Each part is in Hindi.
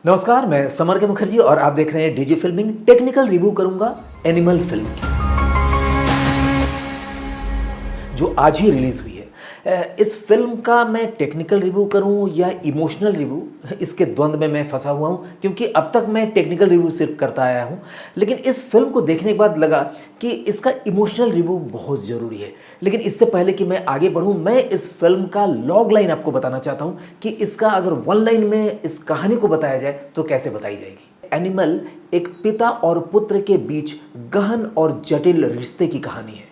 नमस्कार, मैं समर के मुखर्जी और आप देख रहे हैं डीजी फिल्मिंग। टेक्निकल रिव्यू करूंगा एनिमल फिल्म की, जो आज ही रिलीज हुई है। इस फिल्म का मैं टेक्निकल रिव्यू करूं या इमोशनल रिव्यू, इसके द्वंद्व में मैं फंसा हुआ हूं, क्योंकि अब तक मैं टेक्निकल रिव्यू सिर्फ करता आया हूं। लेकिन इस फिल्म को देखने के बाद लगा कि इसका इमोशनल रिव्यू बहुत ज़रूरी है। लेकिन इससे पहले कि मैं आगे बढ़ूं, मैं इस फिल्म का लॉग लाइन आपको बताना चाहता हूं कि इसका अगर वन लाइन में इस कहानी को बताया जाए तो कैसे बताई जाएगी। एनिमल एक पिता और पुत्र के बीच गहन और जटिल रिश्ते की कहानी है।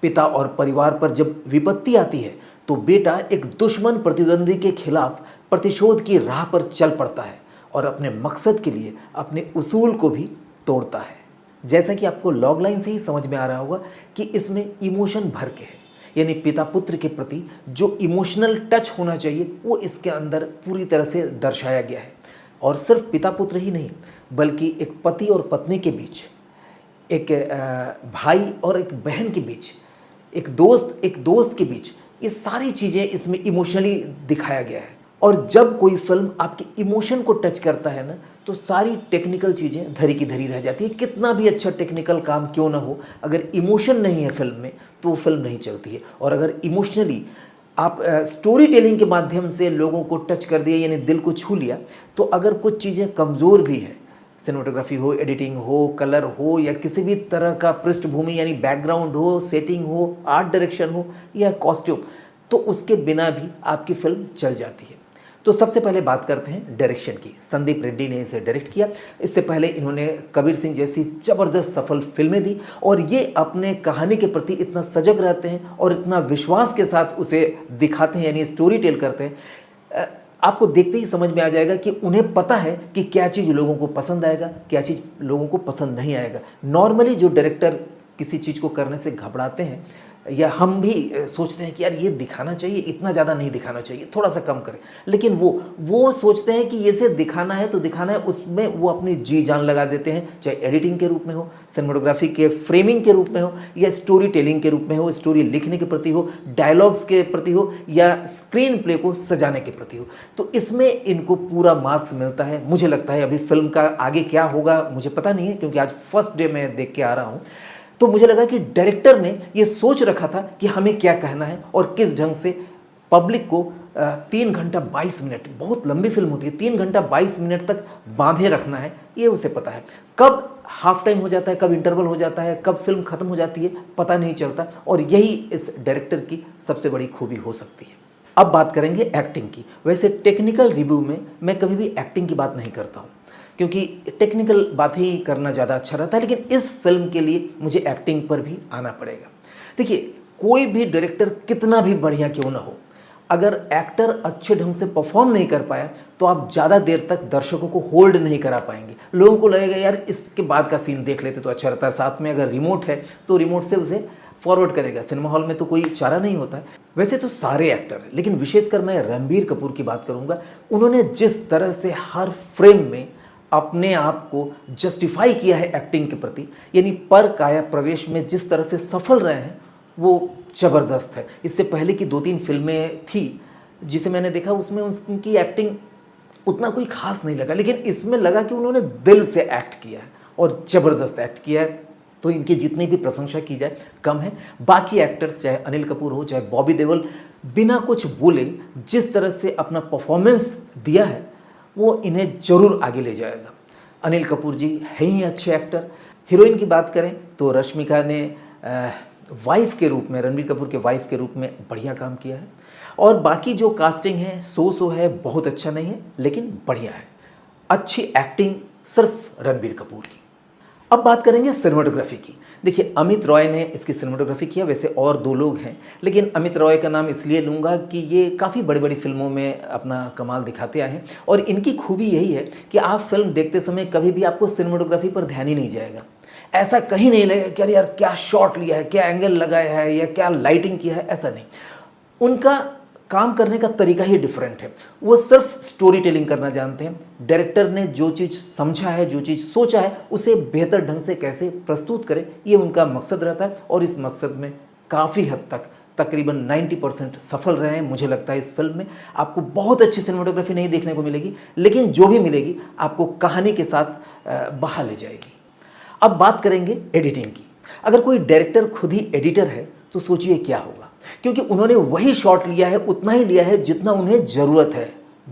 पिता और परिवार पर जब विपत्ति आती है तो बेटा एक दुश्मन प्रतिद्वंदी के खिलाफ प्रतिशोध की राह पर चल पड़ता है और अपने मकसद के लिए अपने उसूल को भी तोड़ता है। जैसा कि आपको लॉग लाइन से ही समझ में आ रहा होगा कि इसमें इमोशन भर के है, यानी पिता पुत्र के प्रति जो इमोशनल टच होना चाहिए वो इसके अंदर पूरी तरह से दर्शाया गया है। और सिर्फ पिता पुत्र ही नहीं, बल्कि एक पति और पत्नी के बीच, एक भाई और एक बहन के बीच, एक दोस्त के बीच, ये सारी चीज़ें इसमें इमोशनली दिखाया गया है। और जब कोई फिल्म आपके इमोशन को टच करता है ना, तो सारी टेक्निकल चीज़ें धरी की धरी रह जाती है। कितना भी अच्छा टेक्निकल काम क्यों ना हो, अगर इमोशन नहीं है फिल्म में तो वो फिल्म नहीं चलती है। और अगर इमोशनली आप स्टोरी टेलिंग के माध्यम से लोगों को टच कर दिया, यानी दिल को छू लिया, तो अगर कुछ चीज़ें कमज़ोर भी हैं, सिनेमाटोग्राफी हो, एडिटिंग हो, कलर हो, या किसी भी तरह का पृष्ठभूमि यानी बैकग्राउंड हो, सेटिंग हो, आर्ट डायरेक्शन हो या कॉस्ट्यूम, तो उसके बिना भी आपकी फिल्म चल जाती है। तो सबसे पहले बात करते हैं डायरेक्शन की। संदीप रेड्डी ने इसे डायरेक्ट किया। इससे पहले इन्होंने कबीर सिंह जैसी ज़बरदस्त सफल फिल्में दी, और ये अपने कहानी के प्रति इतना सजग रहते हैं और इतना विश्वास के साथ उसे दिखाते हैं, यानी स्टोरी टेल करते हैं। आपको देखते ही समझ में आ जाएगा कि उन्हें पता है कि क्या चीज़ लोगों को पसंद आएगा, क्या चीज़ लोगों को पसंद नहीं आएगा। नॉर्मली जो डायरेक्टर किसी चीज़ को करने से घबराते हैं, या हम भी सोचते हैं कि यार ये दिखाना चाहिए, इतना ज़्यादा नहीं दिखाना चाहिए, थोड़ा सा कम करें, लेकिन वो सोचते हैं कि ये से दिखाना है तो दिखाना है, उसमें वो अपनी जी जान लगा देते हैं। चाहे एडिटिंग के रूप में हो, सिनेमाटोग्राफी के फ्रेमिंग के रूप में हो, या स्टोरी टेलिंग के रूप में हो, स्टोरी लिखने के प्रति हो, डायलॉग्स के प्रति हो, या स्क्रीन प्ले को सजाने के प्रति हो, तो इसमें इनको पूरा मार्क्स मिलता है। मुझे लगता है अभी फिल्म का आगे क्या होगा मुझे पता नहीं है, क्योंकि आज फर्स्ट डे मैं देख के आ रहा हूँ। तो मुझे लगा कि डायरेक्टर ने ये सोच रखा था कि हमें क्या कहना है और किस ढंग से पब्लिक को 3 घंटा 22 मिनट, बहुत लंबी फिल्म होती है, 3 घंटा 22 मिनट तक बांधे रखना है, ये उसे पता है। कब हाफ टाइम हो जाता है, कब इंटरवल हो जाता है, कब फिल्म खत्म हो जाती है, पता नहीं चलता, और यही इस डायरेक्टर की सबसे बड़ी खूबी हो सकती है। अब बात करेंगे एक्टिंग की। वैसे टेक्निकल रिव्यू में मैं कभी भी एक्टिंग की बात नहीं करता हूँ, क्योंकि टेक्निकल बात ही करना ज़्यादा अच्छा रहता है, लेकिन इस फिल्म के लिए मुझे एक्टिंग पर भी आना पड़ेगा। देखिए, कोई भी डायरेक्टर कितना भी बढ़िया क्यों ना हो, अगर एक्टर अच्छे ढंग से परफॉर्म नहीं कर पाया तो आप ज़्यादा देर तक दर्शकों को होल्ड नहीं करा पाएंगे। लोगों को लगेगा यार इसके बाद का सीन देख लेते तो अच्छा रहता है। साथ में अगर रिमोट है तो रिमोट से उसे फॉरवर्ड करेगा। सिनेमा हॉल में तो कोई चारा नहीं होता है। वैसे तो सारे एक्टर, लेकिन विशेषकर मैं रणबीर कपूर की बात करूँगा। उन्होंने जिस तरह से हर फ्रेम में अपने आप को जस्टिफाई किया है एक्टिंग के प्रति, यानी पर काया प्रवेश में जिस तरह से सफल रहे हैं, वो ज़बरदस्त है। इससे पहले की 2-3 फिल्में थी जिसे मैंने देखा, उसमें उनकी एक्टिंग उतना कोई खास नहीं लगा, लेकिन इसमें लगा कि उन्होंने दिल से एक्ट किया है और ज़बरदस्त एक्ट किया है। तो इनकी जितनी भी प्रशंसा की जाए कम है। बाकी एक्टर्स, चाहे अनिल कपूर हो, चाहे बॉबी देओल, बिना कुछ बोले जिस तरह से अपना परफॉर्मेंस दिया है वो इन्हें जरूर आगे ले जाएगा। अनिल कपूर जी हैं ही अच्छे एक्टर। हीरोइन की बात करें तो रश्मिका ने वाइफ के रूप में, रणबीर कपूर के वाइफ के रूप में बढ़िया काम किया है। और बाकी जो कास्टिंग है सो है, बहुत अच्छा नहीं है लेकिन बढ़िया है। अच्छी एक्टिंग सिर्फ रणबीर कपूर की। अब बात करेंगे सिनेमाटोग्राफी की। देखिए, अमित रॉय ने इसकी सिनेमाटोग्राफी किया। वैसे और 2 लोग हैं, लेकिन अमित रॉय का नाम इसलिए लूँगा कि ये काफ़ी बड़ी बड़ी फिल्मों में अपना कमाल दिखाते आए हैं, और इनकी खूबी यही है कि आप फिल्म देखते समय कभी भी आपको सिनेमाटोग्राफी पर ध्यान ही नहीं जाएगा। ऐसा कहीं नहीं लगेगा कि अरे यार क्या शॉट लिया है, क्या एंगल लगाया है, या क्या लाइटिंग किया है, ऐसा नहीं। उनका काम करने का तरीका ही डिफरेंट है। वो सिर्फ स्टोरी टेलिंग करना जानते हैं। डायरेक्टर ने जो चीज़ समझा है, जो चीज़ सोचा है, उसे बेहतर ढंग से कैसे प्रस्तुत करें, ये उनका मकसद रहता है, और इस मकसद में काफ़ी हद तक तकरीबन 90% सफल रहे हैं। मुझे लगता है इस फिल्म में आपको बहुत अच्छी सिनेमेटोग्राफी नहीं देखने को मिलेगी, लेकिन जो भी मिलेगी आपको कहानी के साथ बहा ले जाएगी। अब बात करेंगे एडिटिंग की। अगर कोई डायरेक्टर खुद ही एडिटर है तो सोचिए क्या होगा, क्योंकि उन्होंने वही शॉट लिया है, उतना ही लिया है जितना उन्हें ज़रूरत है।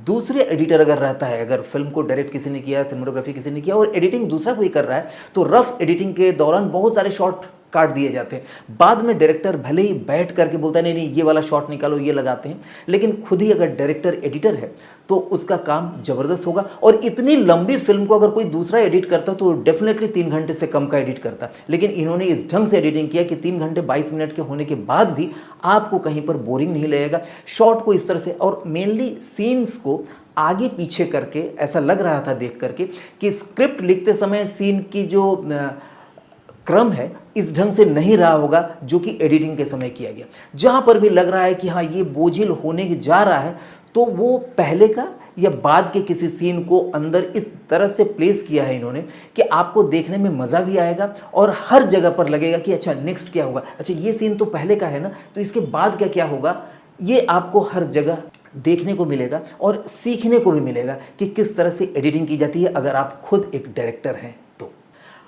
दूसरे एडिटर अगर रहता है, अगर फिल्म को डायरेक्ट किसी ने किया, सिनेमेटोग्राफी किसी ने किया और एडिटिंग दूसरा कोई कर रहा है, तो रफ एडिटिंग के दौरान बहुत सारे शॉट काट दिए जाते हैं। बाद में डायरेक्टर भले ही बैठ करके बोलता है नहीं नहीं ये वाला शॉट निकालो, ये लगाते हैं, लेकिन खुद ही अगर डायरेक्टर एडिटर है तो उसका काम ज़बरदस्त होगा। और इतनी लंबी फिल्म को अगर कोई दूसरा एडिट करता तो डेफिनेटली 3 घंटे से कम का एडिट करता, लेकिन इन्होंने इस ढंग से एडिटिंग किया कि 3 घंटे 22 मिनट के होने के बाद भी आपको कहीं पर बोरिंग नहीं लगेगा। शॉट को इस तरह से और मेनली सीन्स को आगे पीछे करके ऐसा लग रहा था देख करके कि स्क्रिप्ट लिखते समय सीन की जो क्रम है इस ढंग से नहीं रहा होगा जो कि एडिटिंग के समय किया गया। जहाँ पर भी लग रहा है कि हाँ ये बोझिल होने जा रहा है, तो वो पहले का या बाद के किसी सीन को अंदर इस तरह से प्लेस किया है इन्होंने कि आपको देखने में मज़ा भी आएगा और हर जगह पर लगेगा कि अच्छा नेक्स्ट क्या होगा, अच्छा ये सीन तो पहले का है ना, तो इसके बाद क्या क्या होगा, ये आपको हर जगह देखने को मिलेगा और सीखने को भी मिलेगा कि किस तरह से एडिटिंग की जाती है अगर आप खुद एक डायरेक्टर हैं तो।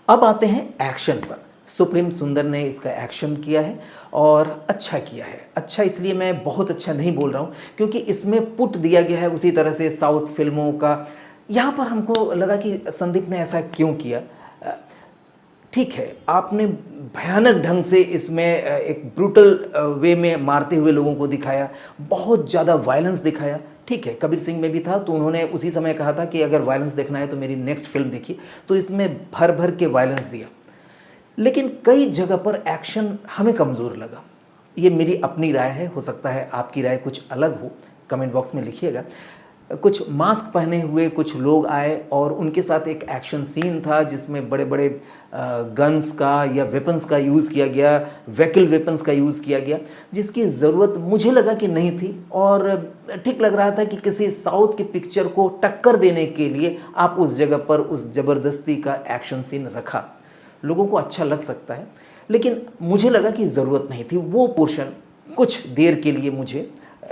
अब आते हैं एक्शन पर। सुप्रीम सुंदर ने इसका एक्शन किया है और अच्छा किया है। अच्छा इसलिए मैं बहुत अच्छा नहीं बोल रहा हूँ क्योंकि इसमें पुट दिया गया है उसी तरह से साउथ फिल्मों का। यहाँ पर हमको लगा कि संदीप ने ऐसा क्यों किया। ठीक है, आपने भयानक ढंग से इसमें एक ब्रूटल वे में मारते हुए लोगों को दिखाया, बहुत ज़्यादा वायलेंस दिखाया। ठीक है, कबीर सिंह में भी था तो उन्होंने उसी समय कहा था कि अगर वायलेंस देखना है तो मेरी नेक्स्ट फिल्म देखिए, तो इसमें भर भर के वायलेंस दिया। लेकिन कई जगह पर एक्शन हमें कमज़ोर लगा। ये मेरी अपनी राय है, हो सकता है आपकी राय कुछ अलग हो, कमेंट बॉक्स में लिखिएगा। कुछ मास्क पहने हुए कुछ लोग आए और उनके साथ एक एक्शन सीन था जिसमें बड़े बड़े गन्स का या वेपन्स का यूज़ किया गया, व्हीकल वेपन्स का यूज़ किया गया, जिसकी ज़रूरत मुझे लगा कि नहीं थी। और ठीक लग रहा था कि किसी साउथ की पिक्चर को टक्कर देने के लिए आप उस जगह पर उस ज़बरदस्ती का एक्शन सीन रखा। लोगों को अच्छा लग सकता है, लेकिन मुझे लगा कि ज़रूरत नहीं थी। वो पोर्शन कुछ देर के लिए मुझे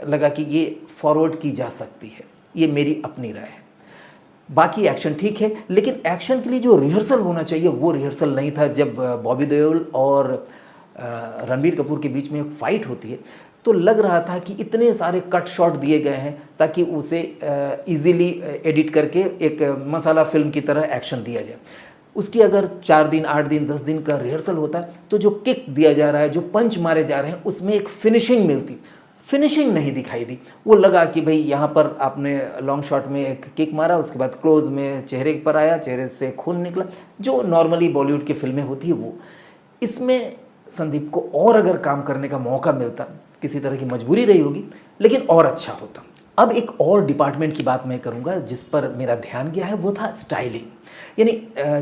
लगा कि ये फॉरवर्ड की जा सकती है। ये मेरी अपनी राय है। बाकी एक्शन ठीक है, लेकिन एक्शन के लिए जो रिहर्सल होना चाहिए वो रिहर्सल नहीं था। जब बॉबी देओल और रणबीर कपूर के बीच में एक फ़ाइट होती है तो लग रहा था कि इतने सारे कट शॉट दिए गए हैं ताकि उसे इजीली एडिट करके एक मसाला फिल्म की तरह एक्शन दिया जाए। उसकी अगर 4 दिन 8 दिन 10 दिन का रिहर्सल होता तो जो किक दिया जा रहा है, जो पंच मारे जा रहे हैं, उसमें एक फिनिशिंग मिलती। फिनिशिंग नहीं दिखाई दी। वो लगा कि भाई यहाँ पर आपने लॉन्ग शॉट में एक किक मारा, उसके बाद क्लोज में चेहरे पर आया, चेहरे से खून निकला, जो नॉर्मली बॉलीवुड की फिल्में होती है वो। इसमें संदीप को और अगर काम करने का मौका मिलता, किसी तरह की मजबूरी रही होगी, लेकिन और अच्छा होता। अब एक और डिपार्टमेंट की बात मैं करूँगा जिस पर मेरा ध्यान गया है, वो था स्टाइलिंग। यानी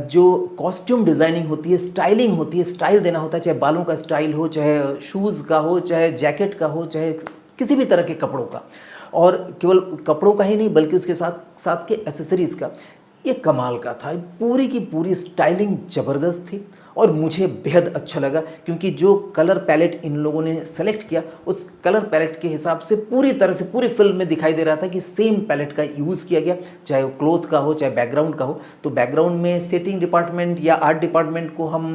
जो कॉस्ट्यूम डिज़ाइनिंग होती है, स्टाइलिंग होती है, स्टाइल देना होता है, चाहे बालों का स्टाइल हो, चाहे शूज़ का हो, चाहे जैकेट का हो, चाहे किसी भी तरह के कपड़ों का, और केवल कपड़ों का ही नहीं बल्कि उसके साथ साथ के एसेसरीज़ का। ये कमाल का था। पूरी की पूरी स्टाइलिंग ज़बरदस्त थी और मुझे बेहद अच्छा लगा क्योंकि जो कलर पैलेट इन लोगों ने सेलेक्ट किया उस कलर पैलेट के हिसाब से पूरी तरह से पूरी फिल्म में दिखाई दे रहा था कि सेम पैलेट का यूज़ किया गया, चाहे वो क्लोथ का हो, चाहे बैकग्राउंड का हो। तो बैकग्राउंड में सेटिंग डिपार्टमेंट या आर्ट डिपार्टमेंट को हम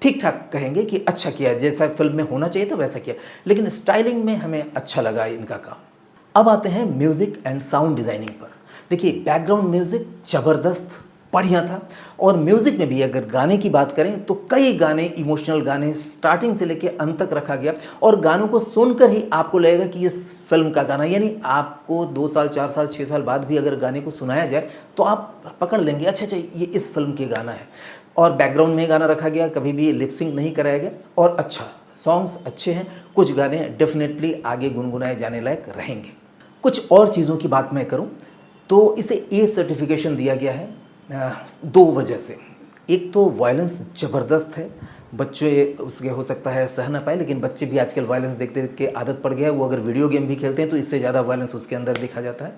ठीक ठाक कहेंगे कि अच्छा किया, जैसा फिल्म में होना चाहिए था वैसा किया, लेकिन स्टाइलिंग में हमें अच्छा लगा इनका काम। अब आते हैं म्यूज़िक एंड साउंड डिज़ाइनिंग पर। देखिए, बैकग्राउंड म्यूज़िक ज़बरदस्त बढ़िया था और म्यूज़िक में भी अगर गाने की बात करें तो कई गाने, इमोशनल गाने स्टार्टिंग से लेके अंत तक रखा गया और गानों को सुनकर ही आपको लगेगा कि इस फिल्म का गाना, यानी आपको 2 साल 4 साल 6 साल बाद भी अगर गाने को सुनाया जाए तो आप पकड़ लेंगे, अच्छा अच्छा ये इस फिल्म के गाना है। और बैकग्राउंड में गाना रखा गया, कभी भी लिपसिंग नहीं कराया गया और अच्छा, सॉन्ग्स अच्छे हैं। कुछ गाने डेफिनेटली आगे गुनगुनाए जाने लायक रहेंगे। कुछ और चीज़ों की बात मैं करूं तो इसे ए सर्टिफिकेशन दिया गया है 2 वजह से। एक तो वायलेंस ज़बरदस्त है, बच्चे उसके हो सकता है सह ना पाए, लेकिन बच्चे भी आजकल वायलेंस देखते के आदत पड़ गया है। वो अगर वीडियो गेम भी खेलते हैं तो इससे ज़्यादा वायलेंस उसके अंदर देखा जाता है।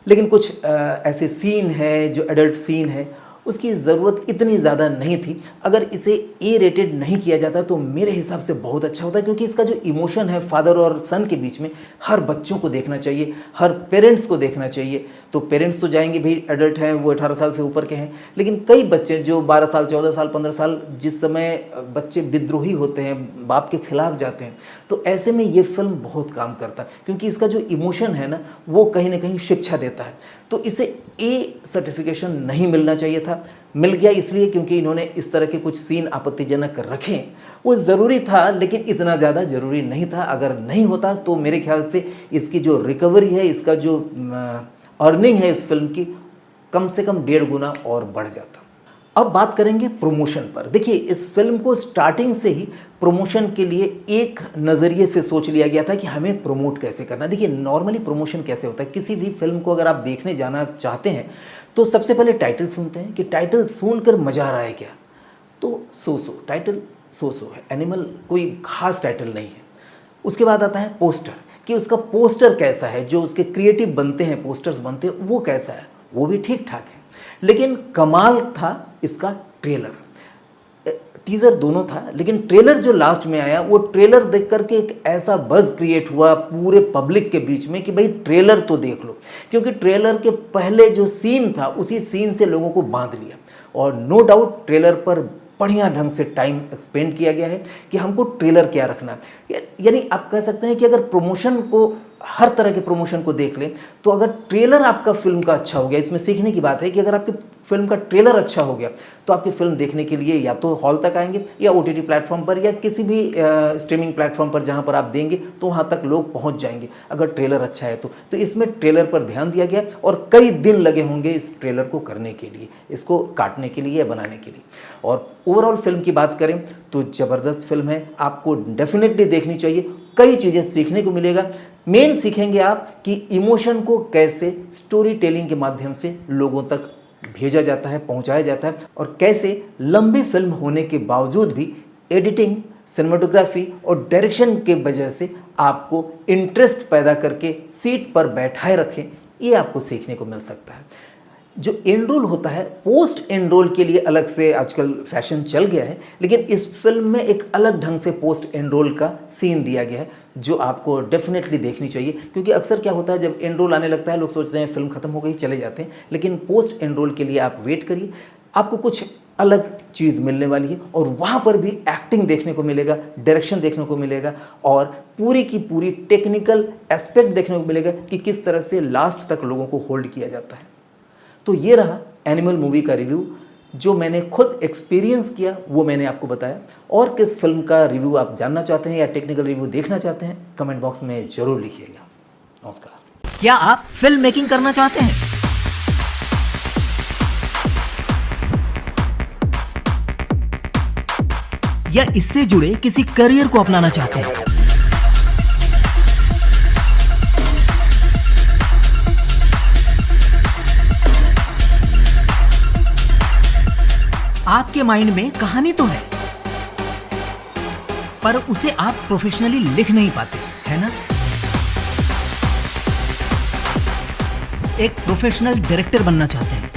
लेकिन कुछ ऐसे सीन है जो एडल्ट सीन है उसकी ज़रूरत इतनी ज़्यादा नहीं थी। अगर इसे ए रेटेड नहीं किया जाता तो मेरे हिसाब से बहुत अच्छा होता, क्योंकि इसका जो इमोशन है फादर और सन के बीच में, हर बच्चों को देखना चाहिए, हर पेरेंट्स को देखना चाहिए। तो पेरेंट्स तो जाएंगे भाई, एडल्ट हैं, वो 18 साल से ऊपर के हैं, लेकिन कई बच्चे जो 12 साल, 14 साल, 15 साल, जिस समय बच्चे विद्रोही होते हैं, बाप के खिलाफ जाते हैं, तो ऐसे में ये फिल्म बहुत काम करता है, क्योंकि इसका जो इमोशन है ना, वो कहीं ना कहीं शिक्षा देता है। तो इसे ए सर्टिफिकेशन नहीं मिलना चाहिए था, मिल गया इसलिए क्योंकि इन्होंने इस तरह के कुछ सीन आपत्तिजनक रखे। वो ज़रूरी था, लेकिन इतना ज़्यादा ज़रूरी नहीं था। अगर नहीं होता तो मेरे ख्याल से इसकी जो रिकवरी है, इसका जो अर्निंग है इस फिल्म की, कम से कम 1.5 गुना और बढ़ जाता। अब बात करेंगे प्रमोशन पर। देखिए, इस फिल्म को स्टार्टिंग से ही प्रमोशन के लिए एक नज़रिए से सोच लिया गया था कि हमें प्रमोट कैसे करना। देखिए, नॉर्मली प्रमोशन कैसे होता है, किसी भी फिल्म को अगर आप देखने जाना चाहते हैं तो सबसे पहले टाइटल सुनते हैं कि टाइटल सुनकर मज़ा आ रहा है क्या, तो सो टाइटल सो है, एनिमल कोई खास टाइटल नहीं है। उसके बाद आता है पोस्टर, कि उसका पोस्टर कैसा है, जो उसके क्रिएटिव बनते हैं, पोस्टर्स बनते हैं, वो कैसा है, वो भी ठीक ठाक है। लेकिन कमाल था इसका ट्रेलर, टीज़र दोनों था, लेकिन ट्रेलर जो लास्ट में आया, वो ट्रेलर देख करके एक ऐसा बज़ क्रिएट हुआ पूरे पब्लिक के बीच में कि भाई ट्रेलर तो देख लो, क्योंकि ट्रेलर के पहले जो सीन था उसी सीन से लोगों को बांध लिया। और नो डाउट ट्रेलर पर बढ़िया ढंग से टाइम एक्सपेंड किया गया है कि हमको ट्रेलर क्या रखना है। यानी आप कह सकते हैं कि अगर प्रमोशन को, हर तरह के प्रमोशन को देख लें, तो अगर ट्रेलर आपका फिल्म का अच्छा हो गया, इसमें सीखने की बात है कि अगर आपकी फिल्म का ट्रेलर अच्छा हो गया तो आपकी फिल्म देखने के लिए या तो हॉल तक आएंगे, या OTT प्लेटफॉर्म पर, या किसी भी स्ट्रीमिंग प्लेटफॉर्म पर जहां पर आप देंगे तो वहां तक लोग पहुंच जाएंगे, अगर ट्रेलर अच्छा है तो इसमें ट्रेलर पर ध्यान दिया गया और कई दिन लगे होंगे इस ट्रेलर को करने के लिए, इसको काटने के लिए या बनाने के लिए। और ओवरऑल फिल्म की बात करें तो ज़बरदस्त फिल्म है, आपको डेफिनेटली देखनी चाहिए, कई चीज़ें सीखने को मिलेगा। मेन सीखेंगे आप कि इमोशन को कैसे स्टोरी टेलिंग के माध्यम से लोगों तक भेजा जाता है, पहुंचाया जाता है, और कैसे लंबी फिल्म होने के बावजूद भी एडिटिंग, सिनेमेटोग्राफी और डायरेक्शन के वजह से आपको इंटरेस्ट पैदा करके सीट पर बैठाए रखें, ये आपको सीखने को मिल सकता है। जो एनरोल होता है, पोस्ट एनरोल के लिए अलग से आजकल फैशन चल गया है, लेकिन इस फिल्म में एक अलग ढंग से पोस्ट एनरोल का सीन दिया गया है जो आपको डेफिनेटली देखनी चाहिए। क्योंकि अक्सर क्या होता है, जब एनरोल आने लगता है लोग सोचते हैं फिल्म खत्म हो गई, चले जाते हैं, लेकिन पोस्ट एनरोल के लिए आप वेट करिए, आपको कुछ अलग चीज़ मिलने वाली है, और वहाँ पर भी एक्टिंग देखने को मिलेगा, डायरेक्शन देखने को मिलेगा, और पूरी की पूरी टेक्निकल एस्पेक्ट देखने को मिलेगा कि किस तरह से लास्ट तक लोगों को होल्ड किया जाता है। तो ये रहा एनिमल मूवी का रिव्यू, जो मैंने खुद एक्सपीरियंस किया वो मैंने आपको बताया। और किस फिल्म का रिव्यू आप जानना चाहते हैं या टेक्निकल रिव्यू देखना चाहते हैं, कमेंट बॉक्स में जरूर लिखिएगा। नमस्कार। क्या आप फिल्म मेकिंग करना चाहते हैं? या इससे जुड़े किसी करियर को अपनाना चाहते हैं? आपके माइंड में कहानी तो है, पर उसे आप प्रोफेशनली लिख नहीं पाते, है ना? एक प्रोफेशनल डायरेक्टर बनना चाहते हैं,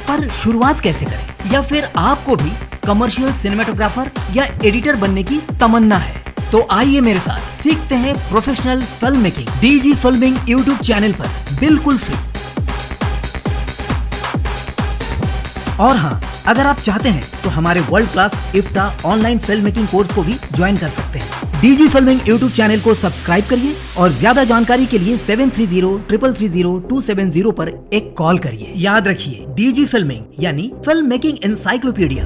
पर शुरुआत कैसे करें? या फिर आपको भी कमर्शियल सिनेमेटोग्राफर या एडिटर बनने की तमन्ना है? तो आइए मेरे साथ सीखते हैं professional film making DG filming YouTube channel पर, बिल्कुल फ्री। और हाँ, अगर आप चाहते हैं तो हमारे world class IFTA online film making course को भी ज्वाइन कर सकते हैं। DG फिल्मिंग YouTube चैनल को सब्सक्राइब करिए और ज्यादा जानकारी के लिए 7303330270 पर एक कॉल करिए। याद रखिए, DG फिल्मिंग यानी फिल्म मेकिंग एनसाइक्लोपीडिया।